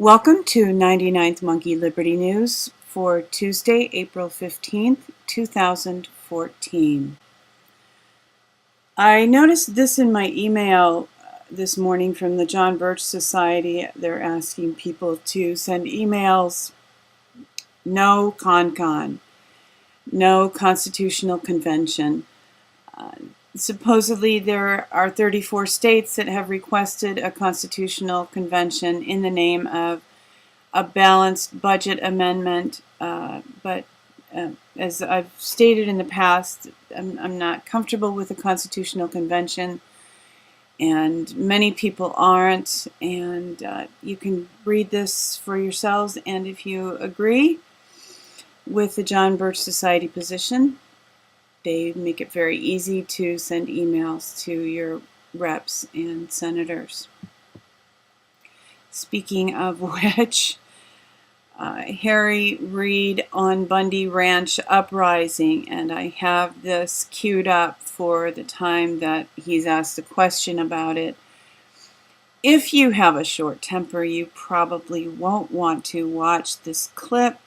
Welcome to 99th Monkey Liberty News for Tuesday, April 15th, 2014. I noticed this in my email this morning from the John Birch Society. They're asking people to send emails. No con-con. No constitutional convention. Supposedly there are 34 states that have requested a constitutional convention in the name of a balanced budget amendment, but as I've stated in the past, I'm not comfortable with a constitutional convention, and many people aren't, and you can read this for yourselves, and if you agree with the John Birch Society position, they make it very easy to send emails to your reps and senators. Speaking of which, Reid on Bundy Ranch uprising, and I have this queued up for the time that he's asked a question about it. If you have a short temper, you probably won't want to watch this clip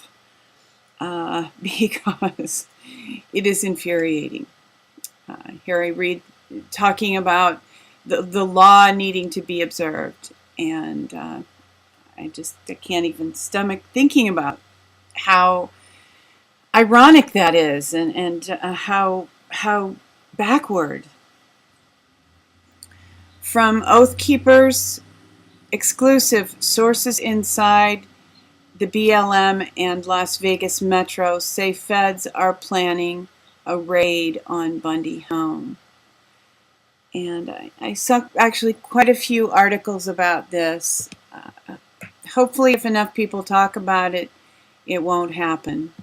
because it is infuriating. Reid talking about the law needing to be observed, and I can't even stomach thinking about how ironic that is, and how backward. From Oath Keepers, exclusive sources inside the BLM and Las Vegas Metro say feds are planning a raid on Bundy home. And I saw actually quite a few articles about this. Hopefully, if enough people talk about it, it won't happen.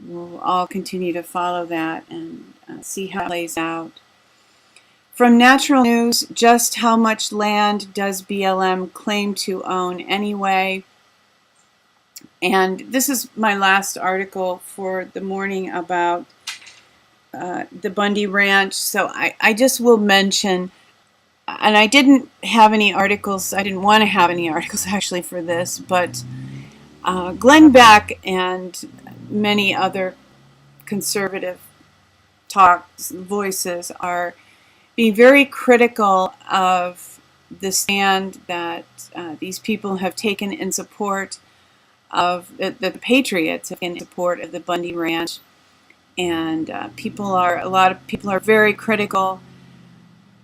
We'll all continue to follow that and see how it plays out. From Natural News, just how much land does BLM claim to own anyway? And this is my last article for the morning about the Bundy Ranch. So I just will mention, and I didn't have any articles, I didn't want to have any articles actually for this, but Glenn Beck and many other conservative voices are being very critical of the stand that these people have taken in support of the Patriots in support of the Bundy Ranch, and a lot of people are very critical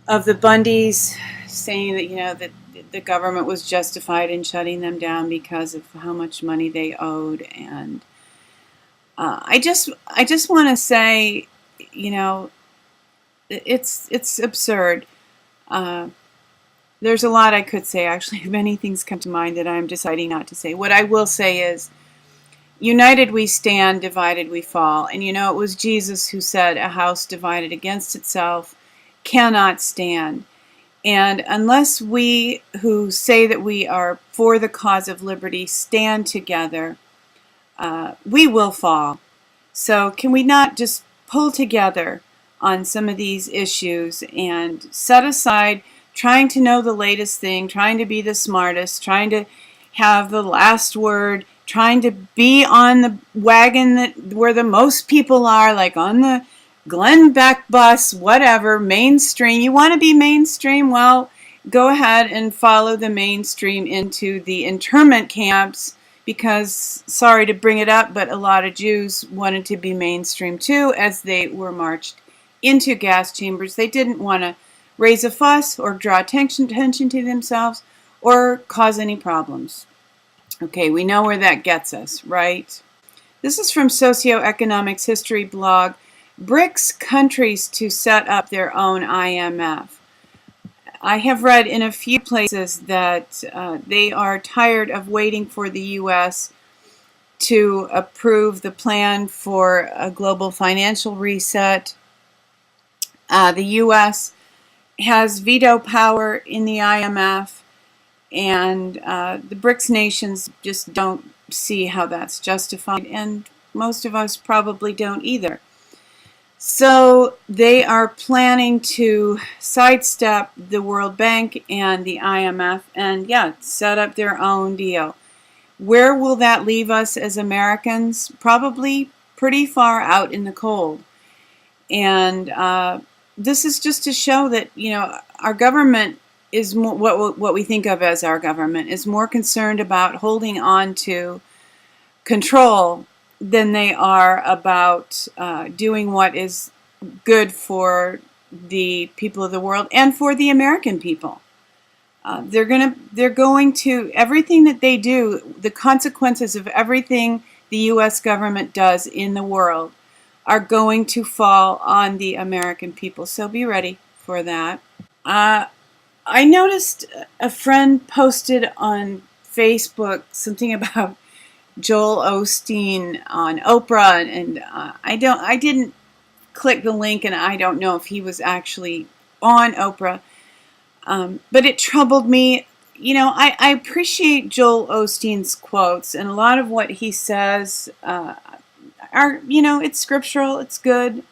of the Bundys, saying that that the government was justified in shutting them down because of how much money they owed. And I just want to say, it's absurd. There's a lot I could say, actually. Many things come to mind that I'm deciding not to say. What I will say is, united we stand, divided we fall. And it was Jesus who said, a house divided against itself cannot stand. And unless we who say that we are for the cause of liberty stand together, we will fall. So can we not just pull together on some of these issues and set aside trying to know the latest thing, trying to be the smartest, trying to have the last word, trying to be on the wagon where the most people are, like on the Glenn Beck bus, whatever, mainstream. You want to be mainstream? Well, go ahead and follow the mainstream into the internment camps, because, sorry to bring it up, but a lot of Jews wanted to be mainstream too as they were marched into gas chambers. They didn't want to raise a fuss or draw attention to themselves or cause any problems. Okay, we know where that gets us, right? This is from Socioeconomics History blog. BRICS countries to set up their own IMF. I have read in a few places that they are tired of waiting for the U.S. to approve the plan for a global financial reset. The U.S. has veto power in the IMF, and the BRICS nations just don't see how that's justified, and most of us probably don't either. So they are planning to sidestep the World Bank and the IMF and, set up their own deal. Where will that leave us as Americans? Probably pretty far out in the cold. And this is just to show that, our government is more, what we think of as our government is more concerned about holding on to control than they are about doing what is good for the people of the world and for the American people. They're going to everything that they do, the consequences of everything the U.S. government does in the world are going to fall on the American people. So be ready for that. I noticed a friend posted on Facebook something about Joel Osteen on Oprah, and I didn't click the link, and I don't know if he was actually on Oprah. But it troubled me. I appreciate Joel Osteen's quotes, and a lot of what he says it's scriptural, it's good.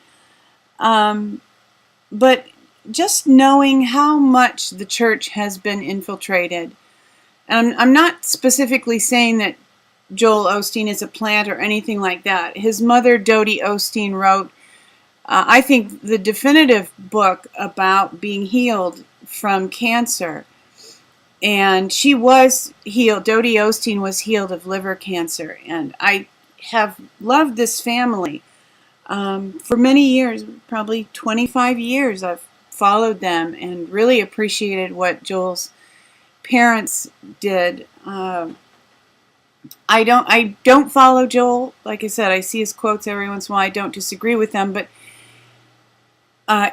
But just knowing how much the church has been infiltrated, and I'm not specifically saying that Joel Osteen is a plant or anything like that. His mother, Dodie Osteen, wrote, I think, the definitive book about being healed from cancer. And she was healed. Dodie Osteen was healed of liver cancer. And I have loved this family for many years, probably 25 years. I've followed them and really appreciated what Joel's parents did. I don't follow Joel. Like I said, I see his quotes every once in a while. I don't disagree with them. But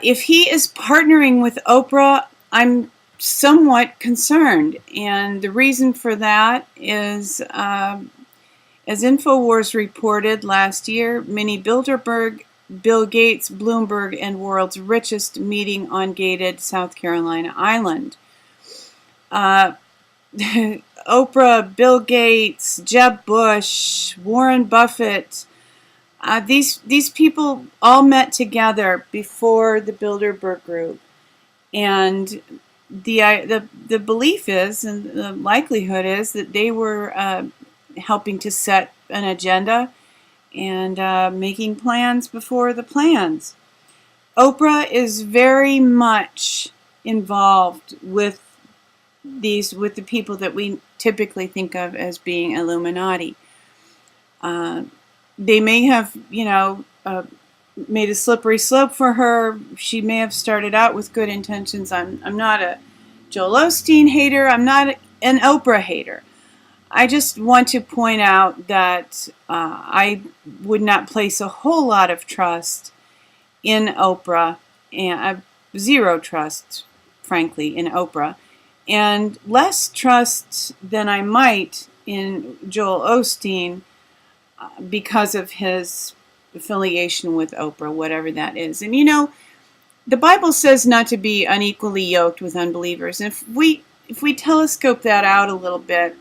if he is partnering with Oprah, I'm somewhat concerned. And the reason for that is, as InfoWars reported last year, many Bilderberg, Bill Gates, Bloomberg, and world's richest meeting on gated South Carolina island. Oprah, Bill Gates, Jeb Bush, Warren Buffett, these people all met together before the Bilderberg group. And the belief is, and the likelihood is, that they were helping to set an agenda and making plans before the plans. Oprah is very much involved with the people that we typically think of as being Illuminati. They may have, made a slippery slope for her. She may have started out with good intentions. I'm not a Joel Osteen hater. I'm not an Oprah hater. I just want to point out that I would not place a whole lot of trust in Oprah, and zero trust, frankly, in Oprah, and less trust than I might in Joel Osteen because of his affiliation with Oprah, whatever that is. And the Bible says not to be unequally yoked with unbelievers. And if we telescope that out a little bit,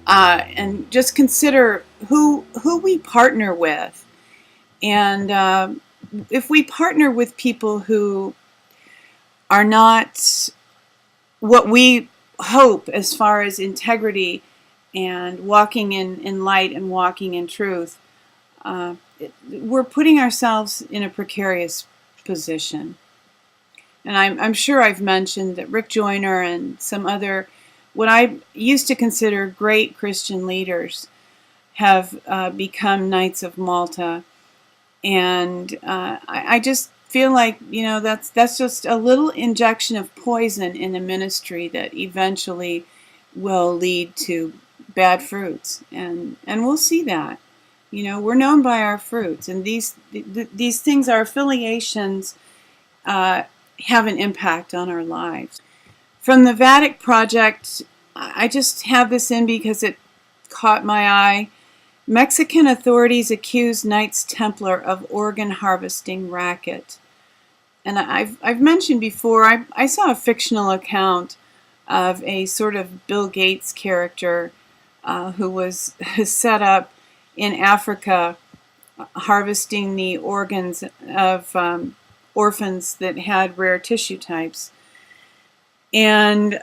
and just consider who we partner with, and if we partner with people who are not what we hope as far as integrity and walking in light and walking in truth, we're putting ourselves in a precarious position. And I'm sure I've mentioned that Rick Joyner and some other, what I used to consider great Christian leaders, have become Knights of Malta. And I just feel like, that's just a little injection of poison in a ministry that eventually will lead to bad fruits. And we'll see that. We're known by our fruits. And these things, our affiliations, have an impact on our lives. From the Vatican Project, I just have this in because it caught my eye. Mexican authorities accuse Knights Templar of organ harvesting racket. And I've mentioned before, I saw a fictional account of a sort of Bill Gates character who was set up in Africa harvesting the organs of orphans that had rare tissue types. And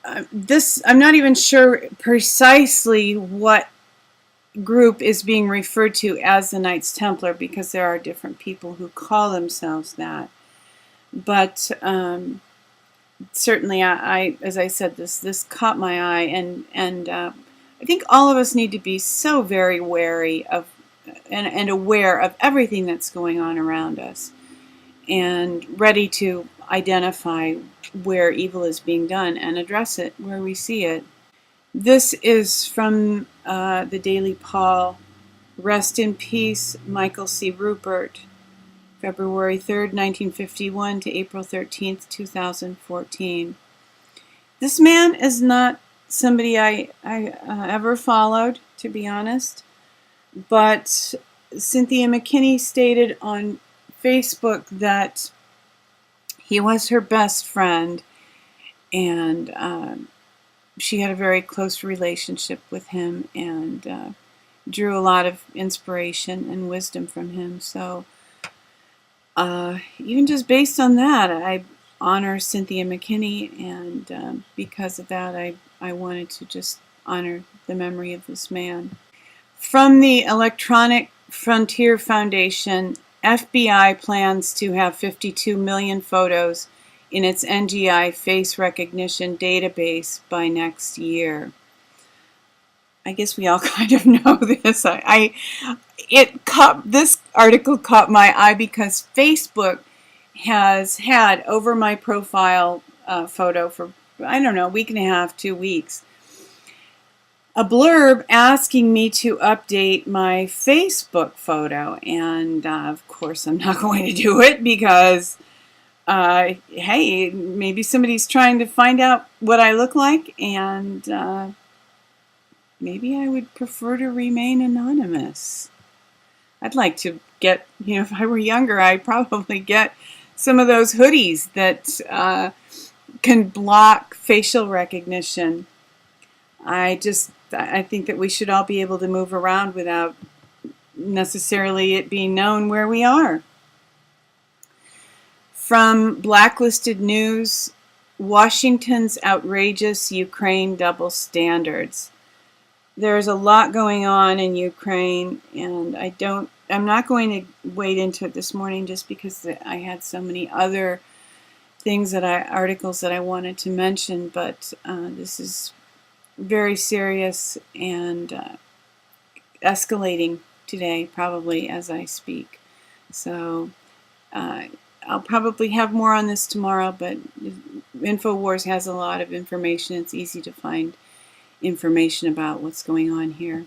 I'm not even sure precisely what group is being referred to as the Knights Templar, because there are different people who call themselves that. But certainly, as I said, this caught my eye, and I think all of us need to be so very wary of and aware of everything that's going on around us, and ready to identify where evil is being done and address it where we see it. This is from the Daily Paul. Rest in peace, Michael C. Ruppert, February 3rd, 1951 to April 13th, 2014. This man is not somebody I ever followed, to be honest, but Cynthia McKinney stated on Facebook that he was her best friend, and she had a very close relationship with him, and drew a lot of inspiration and wisdom from him. So even just based on that, I honor Cynthia McKinney, and because of that, I wanted to just honor the memory of this man. From the Electronic Frontier Foundation, FBI plans to have 52 million photos in its NGI face recognition database by next year. I guess we all kind of know this. This article caught my eye because Facebook has had over my profile photo for, I don't know, a week and a half, 2 weeks, a blurb asking me to update my Facebook photo, and of course I'm not going to do it because hey, maybe somebody's trying to find out what I look like, and maybe I would prefer to remain anonymous. I'd like to get, if I were younger, I'd probably get some of those hoodies that can block facial recognition. I think that we should all be able to move around without necessarily it being known where we are. From Blacklisted News, Washington's outrageous Ukraine double standards. There's a lot going on in Ukraine, and I'm not going to wade into it this morning just because I had so many other articles that I wanted to mention, but this is very serious and escalating today, probably as I speak. So I'll probably have more on this tomorrow, but InfoWars has a lot of information. It's easy to find information about what's going on here.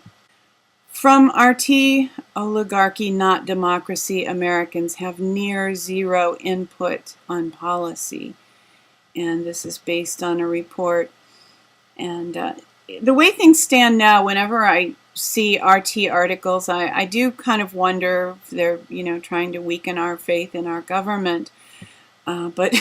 From RT, Oligarchy, not democracy. Americans have near zero input on policy. And this is based on a report. And the way things stand now, whenever I see RT articles, I do kind of wonder if they're, trying to weaken our faith in our government. But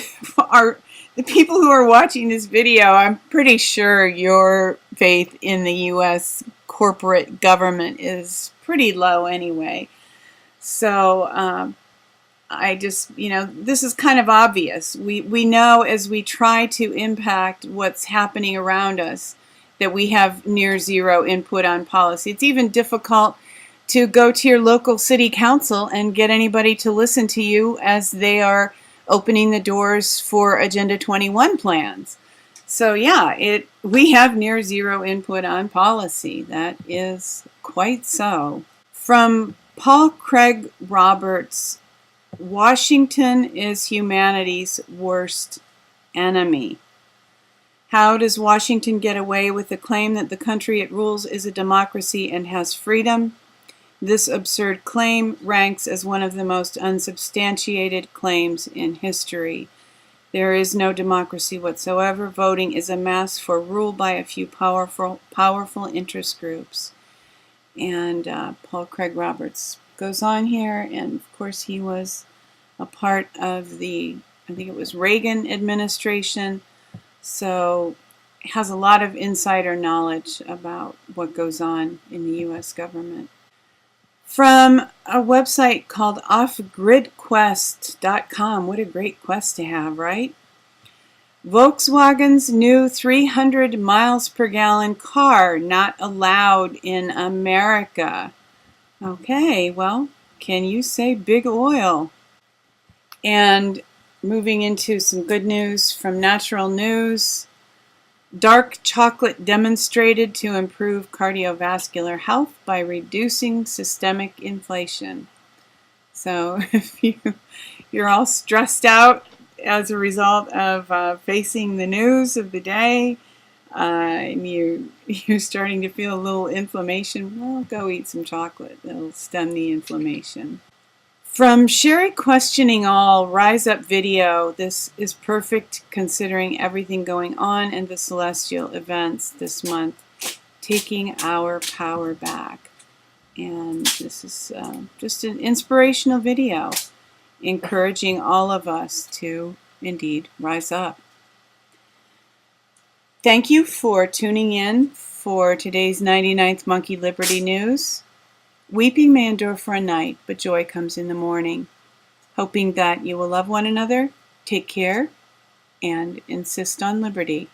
the people who are watching this video, I'm pretty sure your faith in the U.S. corporate government is pretty low anyway. So I just, this is kind of obvious. We know as we try to impact what's happening around us that we have near zero input on policy. It's even difficult to go to your local city council and get anybody to listen to you as they are opening the doors for Agenda 21 plans. So yeah, we have near zero input on policy. That is quite so. From Paul Craig Roberts, Washington is humanity's worst enemy. How does Washington get away with the claim that the country it rules is a democracy and has freedom? This absurd claim ranks as one of the most unsubstantiated claims in history. There is no democracy whatsoever. Voting is a mask for rule by a few powerful interest groups. And Paul Craig Roberts goes on here, and of course he was a part of I think it was Reagan administration, so has a lot of insider knowledge about what goes on in the U.S. government. From a website called offgridquest.com. What a great quest to have, right? Volkswagen's new 300 miles per gallon car not allowed in America. Okay, well, can you say big oil? And moving into some good news from Natural News. Dark chocolate demonstrated to improve cardiovascular health by reducing systemic inflation. So if you're all stressed out as a result of facing the news of the day, and you're starting to feel a little inflammation, well, go eat some chocolate. It'll stem the inflammation. From Sherry Questioning All, Rise Up video, this is perfect considering everything going on in the celestial events this month, taking our power back. And this is just an inspirational video, encouraging all of us to indeed rise up. Thank you for tuning in for today's 99th Monkey Liberty News. Weeping may endure for a night, but joy comes in the morning. Hoping that you will love one another, take care, and insist on liberty.